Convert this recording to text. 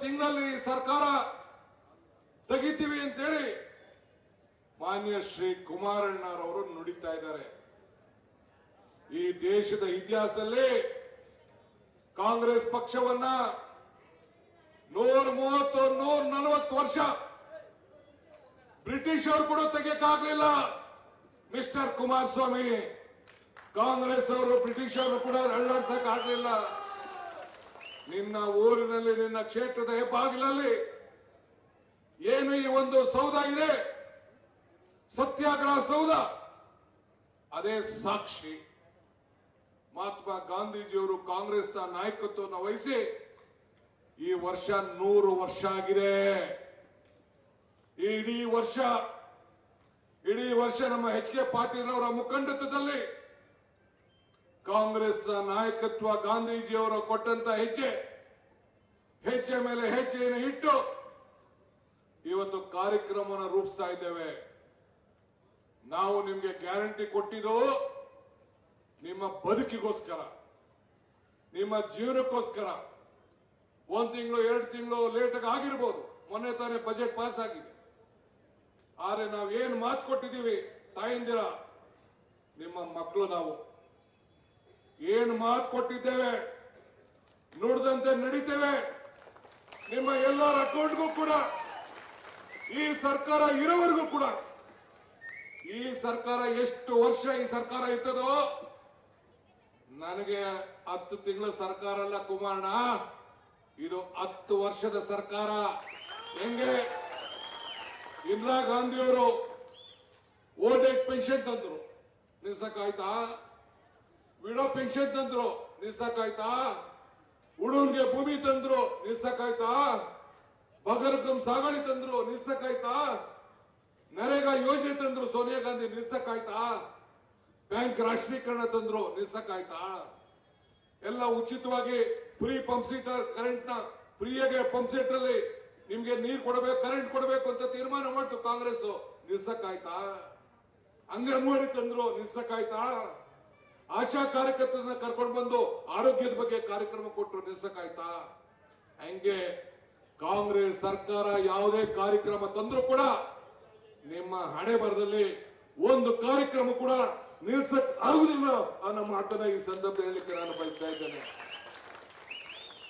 ತಿಂಗಳಲ್ಲಿ ಸರ್ಕಾರ ತೆಗಿತೀವಿ ಅಂತೇಳಿ ಮಾನ್ಯ ಶ್ರೀ ಕುಮಾರಣ್ಣರವರು ನುಡಿತಾ ಇದ್ದಾರೆ. ಈ ದೇಶದ ಇತಿಹಾಸದಲ್ಲಿ ಕಾಂಗ್ರೆಸ್ ಪಕ್ಷವನ್ನ 130-140 ವರ್ಷ ಬ್ರಿಟಿಷ್ ಅವರು ಕೂಡ ತೆಗೆಯಕ್ಕಾಗ್ಲಿಲ್ಲ. ಮಿಸ್ಟರ್ ಕುಮಾರಸ್ವಾಮಿ, ಕಾಂಗ್ರೆಸ್ ಅವರು ಬ್ರಿಟಿಷ್ ಅವರು ಕೂಡ ಅಳ್ಳಾಡ್ಸಕ್ ಆಗ್ಲಿಲ್ಲ. ನಿನ್ನ ಊರಿನಲ್ಲಿ, ನಿನ್ನ ಕ್ಷೇತ್ರದ ಹೆಬ್ಬಾಗಿಲಲ್ಲಿ ಏನು ಈ ಒಂದು ಸೌಧ ಇದೆ, ಸತ್ಯಾಗ್ರಹ ಸೌಧ, ಅದೇ ಸಾಕ್ಷಿ. ಮಹಾತ್ಮ ಗಾಂಧೀಜಿಯವರು ಕಾಂಗ್ರೆಸ್ನ ನಾಯಕತ್ವವನ್ನು ವಹಿಸಿ ಈ ವರ್ಷ 100 ವರ್ಷ ಆಗಿದೆ. ಇಡೀ ವರ್ಷ ನಮ್ಮ ಎಚ್.ಕೆ. ಪಾಟೀಲ್ ಅವರ ಮುಖಂಡತ್ವದಲ್ಲಿ ಕಾಂಗ್ರೆಸ್ ನಾಯಕತ್ವ, ಗಾಂಧೀಜಿಯವರು ಕೊಟ್ಟಂತ ಹೆಜ್ಜೆ ಮೇಲೆ ಹೆಜ್ಜೆಯನ್ನು ಇಟ್ಟು ಇವತ್ತು ಕಾರ್ಯಕ್ರಮವನ್ನು ರೂಪಿಸ್ತಾ ಇದ್ದೇವೆ. ನಾವು ನಿಮ್ಗೆ ಗ್ಯಾರಂಟಿ ಕೊಟ್ಟಿದ್ದು ನಿಮ್ಮ ಬದುಕಿಗೋಸ್ಕರ, ನಿಮ್ಮ ಜೀವನಕ್ಕೋಸ್ಕರ. 1 ತಿಂಗಳು 2 ತಿಂಗಳು ಲೇಟಾಗಿ ಆಗಿರ್ಬೋದು, ಮೊನ್ನೆ ತಾನೇ ಬಜೆಟ್ ಪಾಸ್ ಆಗಿದೆ. ಆದ್ರೆ ನಾವೇನು ಮಾತು ಕೊಟ್ಟಿದ್ದೀವಿ ತಾಯಂದಿರ, ನಿಮ್ಮ ಮಕ್ಕಳು ನಾವು ಏನು ಮಾತು ಕೊಟ್ಟಿದ್ದೇವೆ ನುಡಿದಂತೆ ನಡೀತೇವೆ. ನಿಮ್ಮ ಎಲ್ಲರ ಅಕೌಂಟ್ಗೂ ಕೂಡ ಈ ಸರ್ಕಾರ ಇರೋವರೆಗೂ ಕೂಡ, ಈ ಸರ್ಕಾರ ಎಷ್ಟು ವರ್ಷ ಈ ಸರ್ಕಾರ ಇರ್ತದೋ, ನನಗೆ 10 ತಿಂಗಳ ಸರ್ಕಾರ ಅಲ್ಲ ಕುಮಾರಣ್ಣ, ಇದು 10 ವರ್ಷದ ಸರ್ಕಾರ. ಹೆಂಗೆ ಇಂದಿರಾ ಗಾಂಧಿಯವರು ಓಲ್ಡ್ ಏಜ್ ಪೆನ್ಷನ್ ತಂದ್ರು, ನಿಲ್ಸಕ್ಕಾಯ್ತಾ? ವಿಡೋ ಪೆನ್ಷನ್ ತಂದ್ರು, ನಿಲ್ಸಕ್ಕಾಯ್ತಾ? ಹುಡುಗರಿಗೆ ಭೂಮಿ ತಂದ್ರು, ನಿಲ್ಸಕ್ಕಾಯ್ತಾ? ಬಗರ್ಗಂ ಸಾಗಣೆ ತಂದ್ರು, ನಿಲ್ಸಕ್ಕಾಯ್ತಾ? ನರೇಗಾ ಯೋಜನೆ ತಂದ್ರು ಸೋನಿಯಾ ಗಾಂಧಿ, ನಿಲ್ಸಕ್ಕಾಯ್ತಾ? ಬ್ಯಾಂಕ್ ರಾಷ್ಟ್ರೀಕರಣ ತಂದ್ರು, ನಿಲ್ಸಕ್ಕಾಯ್ತಾ? ಎಲ್ಲ ಉಚಿತವಾಗಿ ಫ್ರೀ ಪಂಪ್ ಸೆಟ್ ಕರೆಂಟ್ ನ ಫ್ರೀಯಾಗಿ ಪಂಪ್ ಸೆಟ್ ಅಲ್ಲಿ ನಿಮ್ಗೆ ನೀರು ಕೊಡಬೇಕು, ಕರೆಂಟ್ ಕೊಡಬೇಕು ಅಂತ ತೀರ್ಮಾನ ಮಾಡ್ತು ಕಾಂಗ್ರೆಸ್, ನಿಲ್ಸಕ್ಕಾಯ್ತಾ? ಅಂಗನವಾಡಿ ತಂದ್ರು, ನಿಲ್ಸಕ್ಕಾಯ್ತಾ? ಆಶಾ ಕಾರ್ಯಕರ್ತರನ್ನ ಕರ್ಕೊಂಡು ಬಂದು ಆರೋಗ್ಯದ ಬಗ್ಗೆ ಕಾರ್ಯಕ್ರಮ ಕೊಟ್ಟರು, ನಿಲ್ಸಕ್ಕಾಯ್ತಾ? ಹಂಗೆ ಕಾಂಗ್ರೆಸ್ ಸರ್ಕಾರ ಯಾವುದೇ ಕಾರ್ಯಕ್ರಮ ತಂದ್ರು ಕೂಡ ನಿಮ್ಮ ಹಣೆ ಬರದಲ್ಲಿ ಒಂದು ಕಾರ್ಯಕ್ರಮ ಕೂಡ ನಿಲ್ಸಕ್ ಆಗುದಿಲ್ಲ ಅನ್ನೋ ಮಾತನ್ನ ಈ ಸಂದರ್ಭ ಹೇಳಲಿಕ್ಕೆ ನಾನು ಬಯಸ್ತಾ ಇದ್ದೇನೆ.